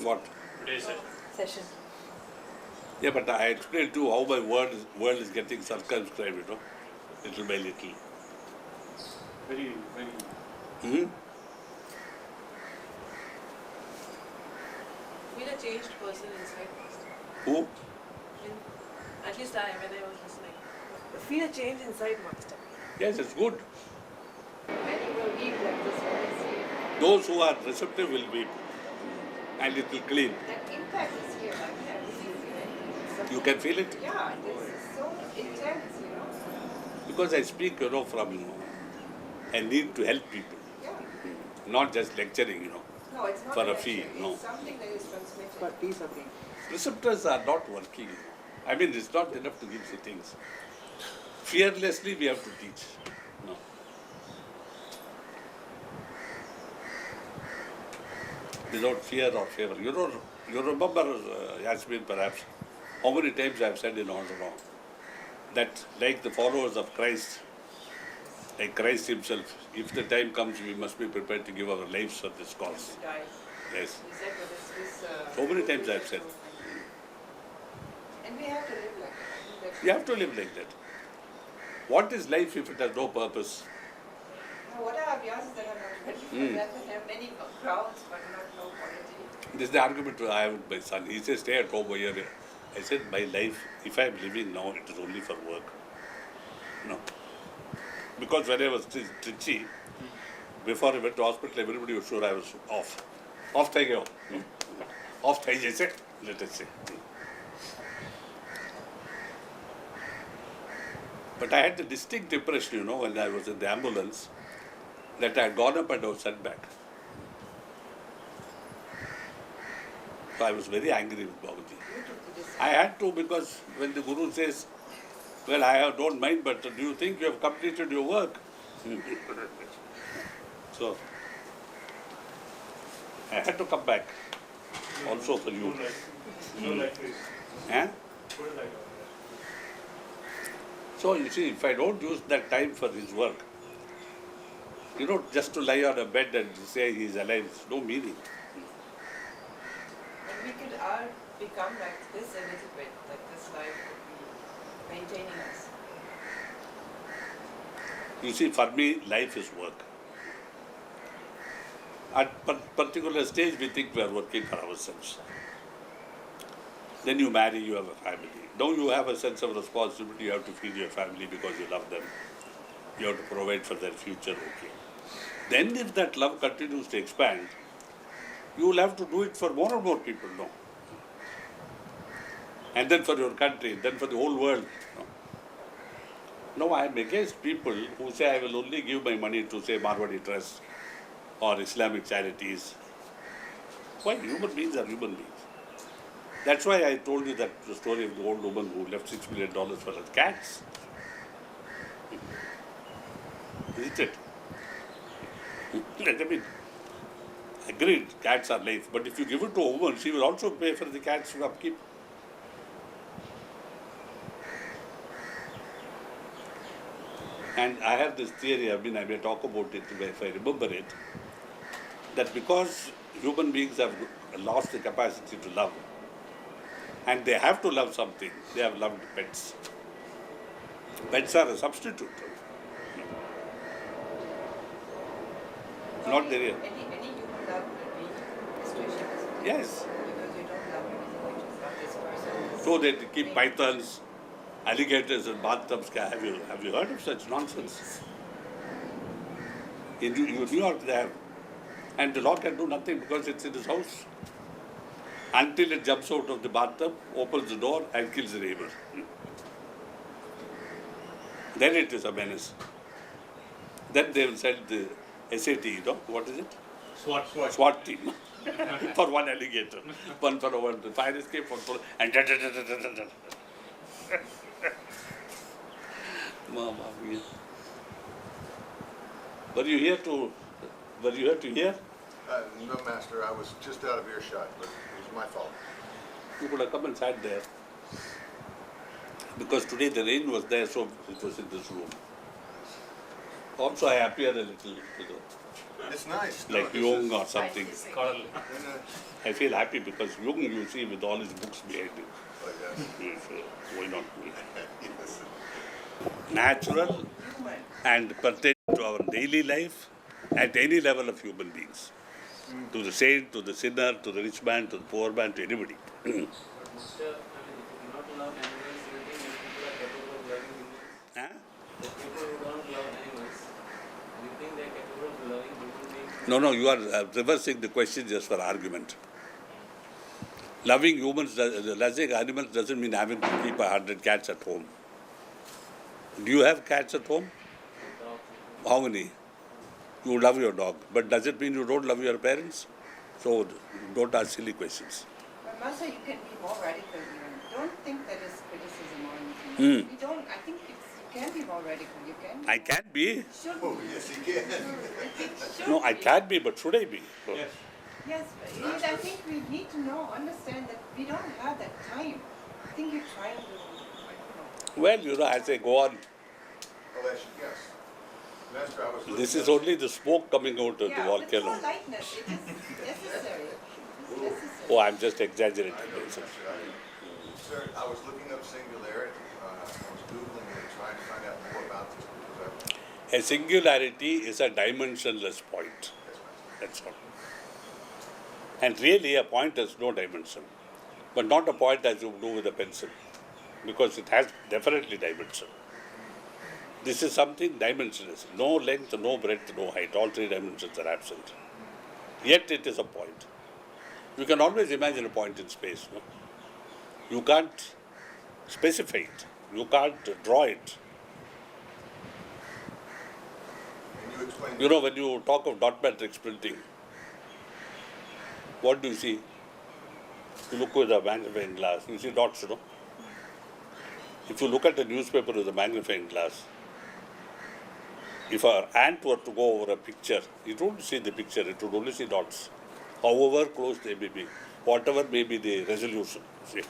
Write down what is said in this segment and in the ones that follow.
What? Today's Session. Yeah, but I explained to you how my world is getting circumscribed, little by little. very, very. Feel a changed person inside, Master. Who? At least when I was listening. Feel a change inside, Master. Yes, it's good. Many will weep like this when they see it. Those who are receptive will weep, and it will clean. That impact is here, like I really feel it. You can feel it? Yeah, this is so intense, Because I speak, from a need to help people, Yeah. not just lecturing, No, it's not For a lecture. fee, no. It's something that is transmitted. For peace of being. Receptors are not working. I mean, it's not enough to give the things. Fearlessly, we have to teach. No. Without fear or favor. You remember, Yasmin, perhaps, how many times I have said in order that like the followers of Christ, like Christ himself, if the time comes, we must be prepared to give our lives for this cause. To die. Yes. He said that this. So many times I have said. And we have to live like that. I think that's You have to live like that. What is life if it has no purpose? Now, what are abhyasas that are not ready for that? That have many grounds but not no quality. This is the argument I have with my son. He says, stay at home a year. I said, my life, if I am living now, it is only for work. No. Because when I was Trichy, before I went to hospital, everybody was sure I was off. Off thai gayo. Off thai jaise, let us say. But I had the distinct impression, when I was in the ambulance, that I had gone up and I was sent back. So I was very angry with Babuji. I had to, because when the Guru says, well, I don't mind, but do you think you have completed your work? So, I had to come back, also for you. Eh? So, you see, if I don't use that time for his work, just to lie on a bed and say he's alive, it's no meaning. And we could all become like this a little bit, like this life would be maintaining us. You see, for me, life is work. At a particular stage, we think we are working for ourselves. Then you marry, you have a family. Now you have a sense of responsibility, you have to feed your family because you love them. You have to provide for their future, okay. Then if that love continues to expand, you will have to do it for more and more people, no? And then for your country, then for the whole world. No, I am against people who say I will only give my money to, say, Marwadi Trust or Islamic charities. Why? Human beings are human beings. That's why I told you that the story of the old woman who left $6 million for her cats. Isn't it? I mean, agreed, cats are life, but if you give it to a woman, she will also pay for the cat's upkeep. And I have this theory, I may talk about it if I remember it, that because human beings have lost the capacity to love, and they have to love something, they have loved pets. Pets are a substitute. Not there. Any human love will be situation. Yes. Because you don't love anything, you just love this person. So they keep pythons, alligators in bathtubs. Have you heard of such nonsense? In New York they have. And the law can do nothing because it's in his house. Until it jumps out of the bathtub, opens the door and kills the neighbor. Then it is a menace. Then they will send the SAT, what is it? SWAT team. For one alligator. One for one fire escape, one for... And Mama mia. Were you here to hear? No, Master, I was just out of earshot, but it was my fault. You could have come and sat there. Because today the rain was there, so it was in this room. Also, I appear a little, It's nice. like young or something. In a I feel happy because Jung, you see, with all his books behind him. Oh, yes. Yes, why not? Yes. Natural Human. and pertaining to our daily life at any level of human beings. To the saint, to the sinner, to the rich man, to the poor man, to anybody. But Master, I mean, if you do not love animals, do you think these people are capable of loving humans? Huh? The people who don't love animals, do you think they are capable of loving human beings? No, you are reversing the question just for argument. Loving humans, loving animals doesn't mean having to keep 100 cats at home. Do you have cats at home? Dogs. How many? You love your dog, but does it mean you don't love your parents? So don't ask silly questions. But Master, you can be more radical even. Don't think that is criticism or anything. You don't, I think you can be more radical. You can. I can be. Should Oh, yes, he can. No, I can be, but should I be? So, Yes. Yes, but I think we need to understand that we don't have that time. I think you're trying to, I don't know. well, as I go on, Oh, that's, yes. Master, I was looking this is up- only the smoke coming out of the Yeah, with volcano. more lightness, it is necessary. It is necessary. Oh, I'm just exaggerating. I know, Master, Sir, I was looking up singularity. I was Googling it and trying to find out more about this because A singularity is a dimensionless point. That's all. And really, a point has no dimension, but not a point as you do with a pencil, because it has definitely dimension. This is something dimensionless. No length, no breadth, no height. All three dimensions are absent. Yet it is a point. You can always imagine a point in space. No? You can't specify it. You can't draw it. Can you explain? You know, when you talk of dot matrix printing, what do you see? You look with a magnifying glass, you see dots, you know. If you look at a newspaper with a magnifying glass, if an ant were to go over a picture, it wouldn't see the picture, it would only see dots, however close they may be, whatever may be the resolution. See?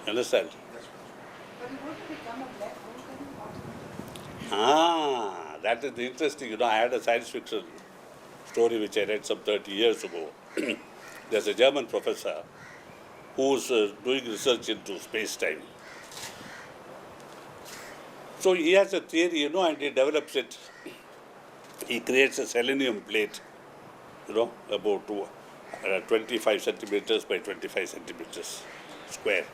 Understand? But it wouldn't become a black hole then? That is the interesting. You know, I had a science fiction story which I read some 30 years ago. There's a German professor who's doing research into space-time. So he has a theory, you know, and he develops it. He creates a selenium plate, you know, about 25 centimeters by 25 centimeters square.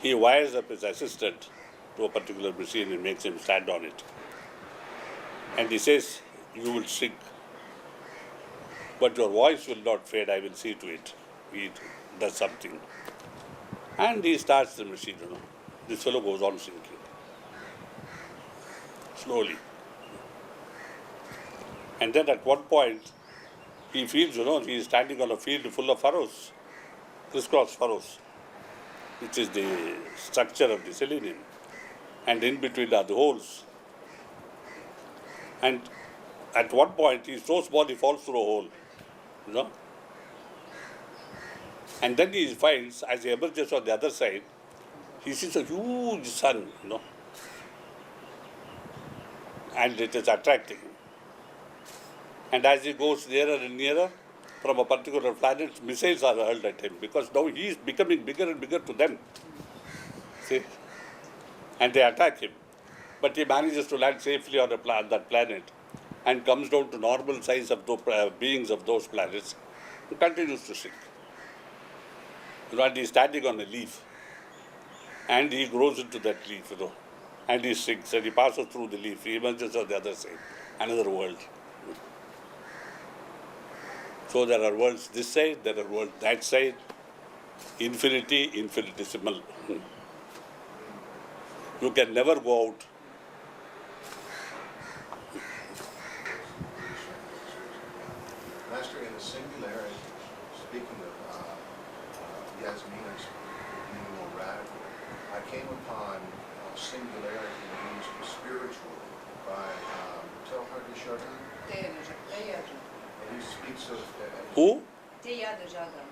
He wires up his assistant to a particular machine and makes him stand on it. And he says, you will shrink, but your voice will not fade, I will see to it. He does something. And he starts the machine, you know. This fellow goes on shrinking. Slowly. And then at one point, he feels, you know, he is standing on a field full of furrows, crisscross furrows, which is the structure of the selenium. And in between are the holes. And at one point, he is so small, he falls through a hole, you know. And then he finds, as he emerges on the other side, he sees a huge sun, you know. And it is attracting him. And as he goes nearer and nearer, from a particular planet, missiles are hurled at him, because now he is becoming bigger and bigger to them. See? And they attack him. But he manages to land safely on that planet and comes down to normal size of the beings of those planets and continues to shrink. You know, and he is standing on a leaf. And he grows into that leaf, you know. And he shrinks and he passes through the leaf. He emerges on the other side, another world. So there are worlds this side, there are worlds that side. Infinity, infinitesimal. You can never go out. Master, in the singularity, speaking of Yasmina's being more radical, I came upon singularity used spiritual by Teilhard de Chardin, and he speaks of Who? Teilhard de Chardin.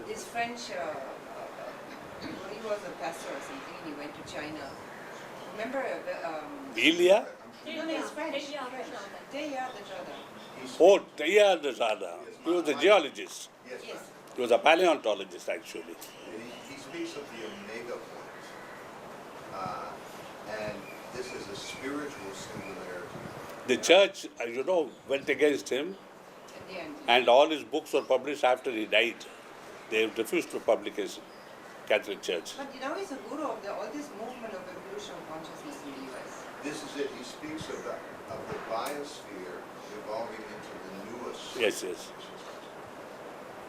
This French, he was a pastor or something, and he went to China. Remember? Ilya? I'm No, no, it's French. Teya the Jada. Oh, Teilhard de Chardin. He was a geologist. Yes, Yes. Master. He was a paleontologist, actually. He speaks of the omega point. And this is a spiritual singularity. The church, went against him, At the end. and all his books were published after he died. They refused to publication, Catholic Church. But he's a guru of all this movement of evolution of consciousness in the US. This is it. He speaks of the biosphere evolving into the newest. Yes, yes.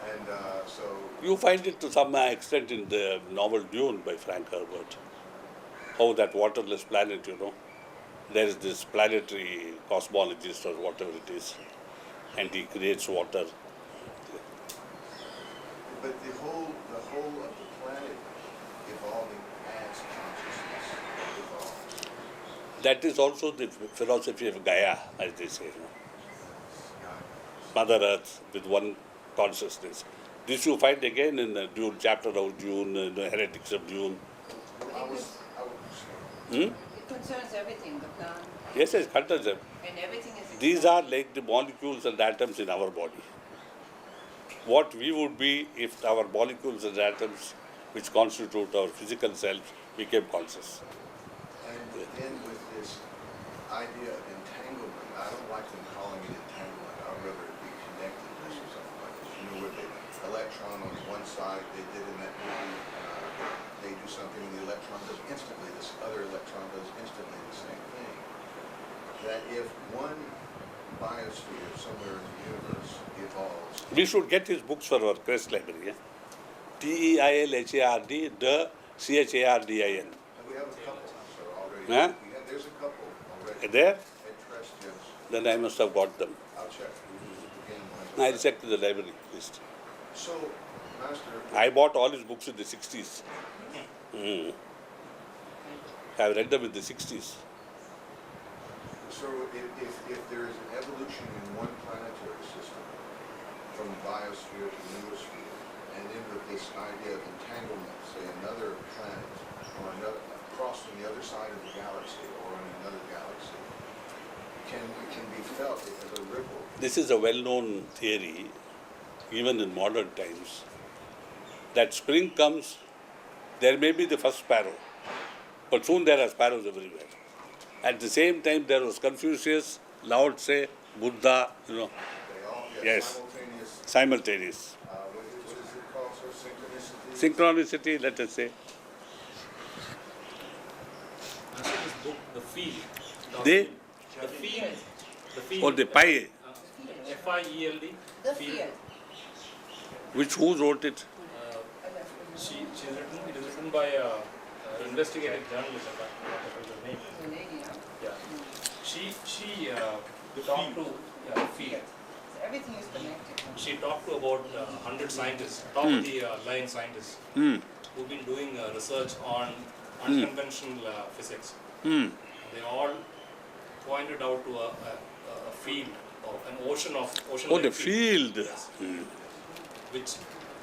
And so You find it to some extent in the novel Dune by Frank Herbert. How that waterless planet, there is this planetary cosmologist or whatever it is, and he creates water. but the whole of the planet evolving as consciousness evolves. That is also the philosophy of Gaia, as they say. Mother Earth with one consciousness. This you find again in the Dune, chapter of Dune, the heretics of Dune. I was Hmm? It concerns everything, the plant, Yes, yes, contains them. and everything is. These are like the molecules and atoms in our body. What we would be if our molecules and atoms, which constitute our physical self, became conscious. And again with this idea of entanglement, I don't like them calling it entanglement. I'd rather it be connectedness or something like this. Where the electron on one side, they did in that movie, they do something and the electron does instantly, this other electron does instantly the same thing. That if one biosphere somewhere in the universe evolves, We should get his books for our Crest library. Teilhard, the Chardin. and we have a couple, sir, already. Huh? There's a couple already. There? At Trest, yes. Then I must have got them. I'll check again. I'll check the library list. So, Master, I bought all his books in the 60s. I've read them in the 60s. so if there is an evolution in one planetary system, from biosphere to noosphere, and then with this idea of entanglement, say another planet, or another, crossing the other side of the galaxy, or in another galaxy, can be felt as a ripple. This is a well-known theory, even in modern times, that spring comes, there may be the first sparrow, but soon there are sparrows everywhere. At the same time, there was Confucius, Lao Tse, Buddha, They all get Yes. simultaneous, simultaneous. what is it called, sir, synchronicity? Synchronicity, let us say. Master, this book, The Field. They, The Field. The Field. or the pie, F-I-E-L-D. The field. who wrote it? She's written, it is written by investigative journalist, I can't remember her name. The lady, Yeah. She talked to Field. So everything is connected. She talked to about 100 scientists, top of the line scientists, who've been doing research on unconventional physics. They all pointed out to a field, or an ocean of ocean. Oh, the field. Yes.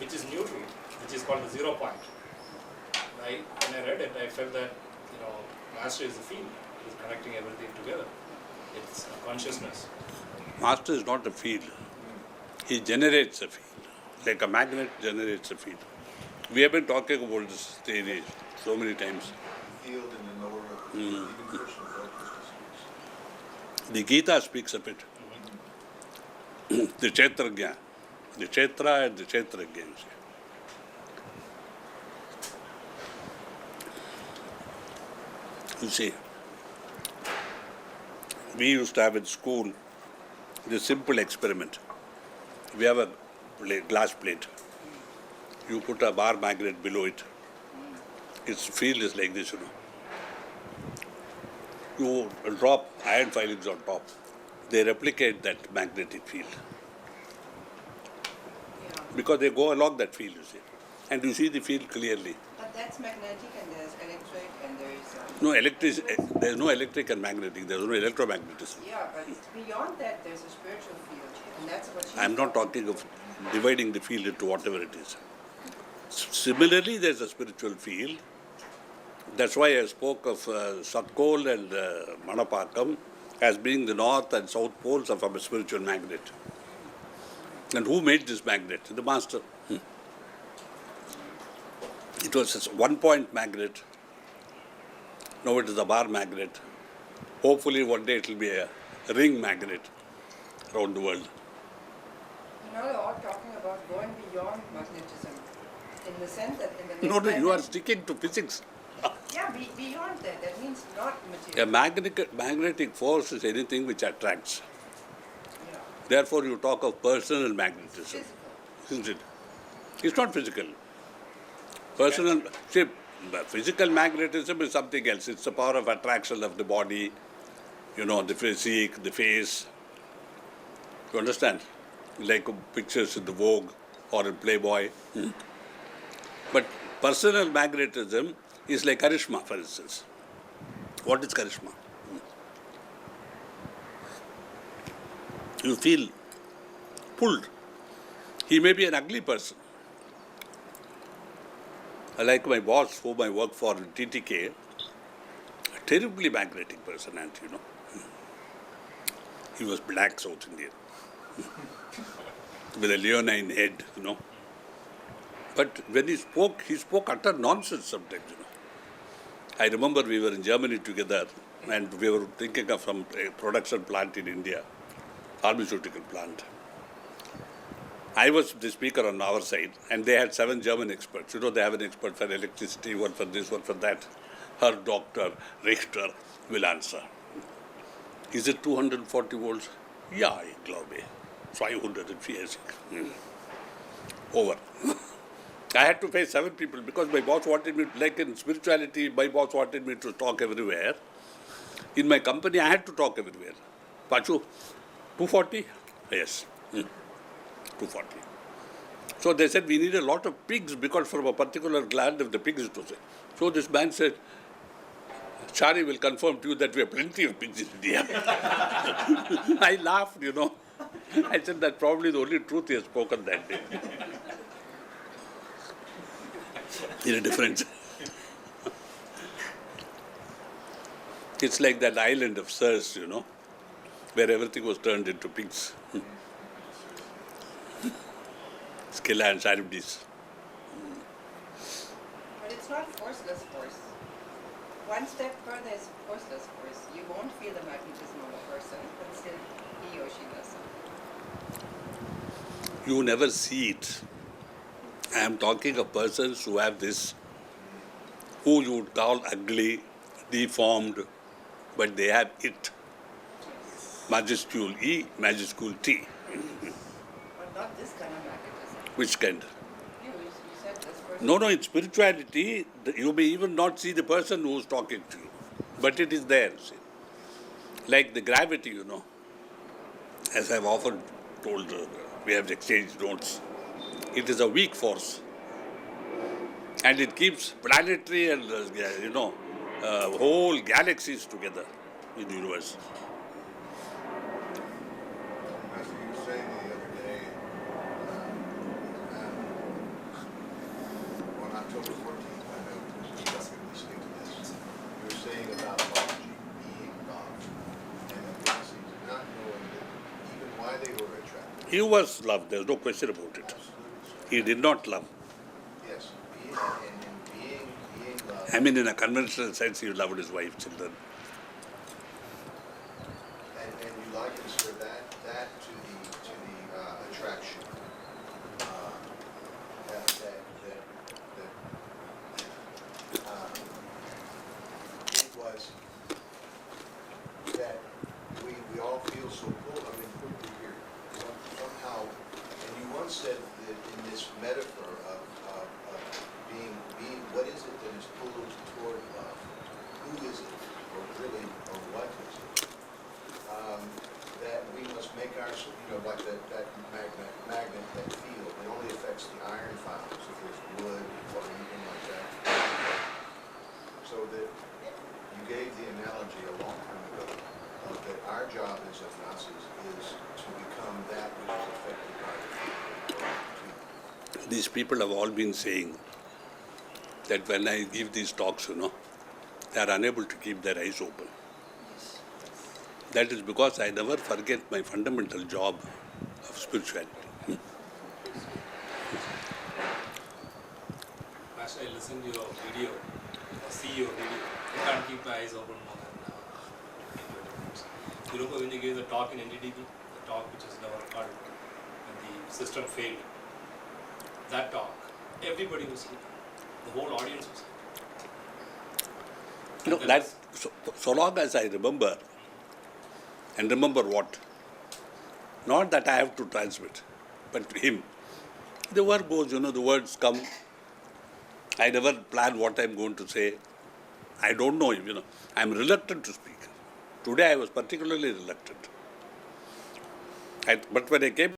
Which is neutral, which is called the 0 point. When I read it, I felt that Master is the field, is connecting everything together. It's consciousness. Master is not a field. He generates a field. Like a magnet generates a field. We have been talking about this theory so many times. Field in the lower, even Krishna, Lord Krishna speaks. The Gita speaks of it. The Kshetragya. The Kshetra and the Kshetragya. You see, we used to have in school this simple experiment. We have a glass plate. You put a bar magnet below it. Its field is like this, You drop iron filings on top. They replicate that magnetic field. Yeah. Because they go along that field, you see. And you see the field clearly. But that's magnetic and there's electric and there's. No electric, there's no electric and magnetic, there's no electromagnetism. Yeah, but beyond that there's a spiritual field. And that's what she's I'm not talking of dividing the field into whatever it is. Similarly, there's a spiritual field. That's why I spoke of Satkol and Manapakam as being the north and south poles of a spiritual magnet. And who made this magnet? The master. It was a one-point magnet. Now it is a bar magnet. Hopefully one day it will be a ring magnet around the world. Now you're all talking about going beyond magnetism, in the sense that in the next No, you are dimension- sticking to physics. Yeah, beyond that. That means not A material. magnetic force is anything which attracts. Yeah. Therefore, you talk of personal magnetism, Physical. isn't it? It's not physical. Personal, see, physical magnetism is something else. It's the power of attraction of the body, the physique, the face. You understand? Like pictures in the Vogue or in Playboy. But personal magnetism is like charisma, for instance. What is charisma? You feel pulled. He may be an ugly person. Like my boss, whom I work for in TTK, a terribly magnetic person, and he was black South Indian, with a leonine head, But when he spoke utter nonsense sometimes, I remember we were in Germany together, and we were thinking of some production plant in India, pharmaceutical plant. I was the speaker on our side, and they had 7 German experts. They have an expert for electricity, one for this, one for that. Her doctor, Richter, will answer. Is it 240 volts? Yeah, I glaube. 540. Over. I had to face 7 people because my boss wanted me, like in spirituality, my boss wanted me to talk everywhere. In my company, I had to talk everywhere. Pachu, 240? Yes. 240. So they said, we need a lot of pigs because from a particular gland of the pigs to say. So this man said, Shri will confirm to you that we have plenty of pigs in India. I laughed, I said that's probably the only truth he has spoken that day. In a difference. It's like that island of Sers, where everything was turned into pigs. Scylla and Chariji. But it's not forceless force. One step further is forceless force. You won't feel the magnetism of a person, but still he or she does. You never see it. I am talking of persons who have this, who you would call ugly, deformed, but they have it. Majuscule E, majuscule T. But not this kind of magnetism. Which kind? You said this person. No, in spirituality, you may even not see the person who is talking to you, but it is there. See. Like the gravity, as I've often told, we have exchanged notes. It is a weak force, and it keeps planetary and whole galaxies together in the universe. As you were saying the other day, on October 14th, I know you were listening to this, you were saying about Lalaji being loved, and Abhyasi not knowing even why they were attracted. He was loved, there's no question about it. He did not love. Yes, being loved. I mean, in a conventional sense, he loved his wife, children. And you liken, sir, that to the attraction. It was that we all feel so pulled. I mean, here somehow, and you once said that in this metaphor of being, what is it that is pulled toward love? Who is it, or really, or what is it? That we must make our, like that magnet, that field, it only affects the iron filings, if there's wood or anything like that. So that you gave the analogy a long time ago, that our job as Abhyasis is to become that which is affected by the field. These people have all been saying that when I give these talks, they are unable to keep their eyes open. That is because I never forget my fundamental job of spirituality. Master, I listened to your video, or see your video. I can't keep my eyes open more than 20 minutes. You remember when you gave the talk in NDDB, the talk which is never called, and the system failed. That talk, everybody was sleeping. The whole audience was sleeping. That so long as I remember, and remember what? Not that I have to transmit, but to him. The word goes, the words come. I never plan what I'm going to say. I don't know him, I'm reluctant to speak. Today I was particularly reluctant. But when I came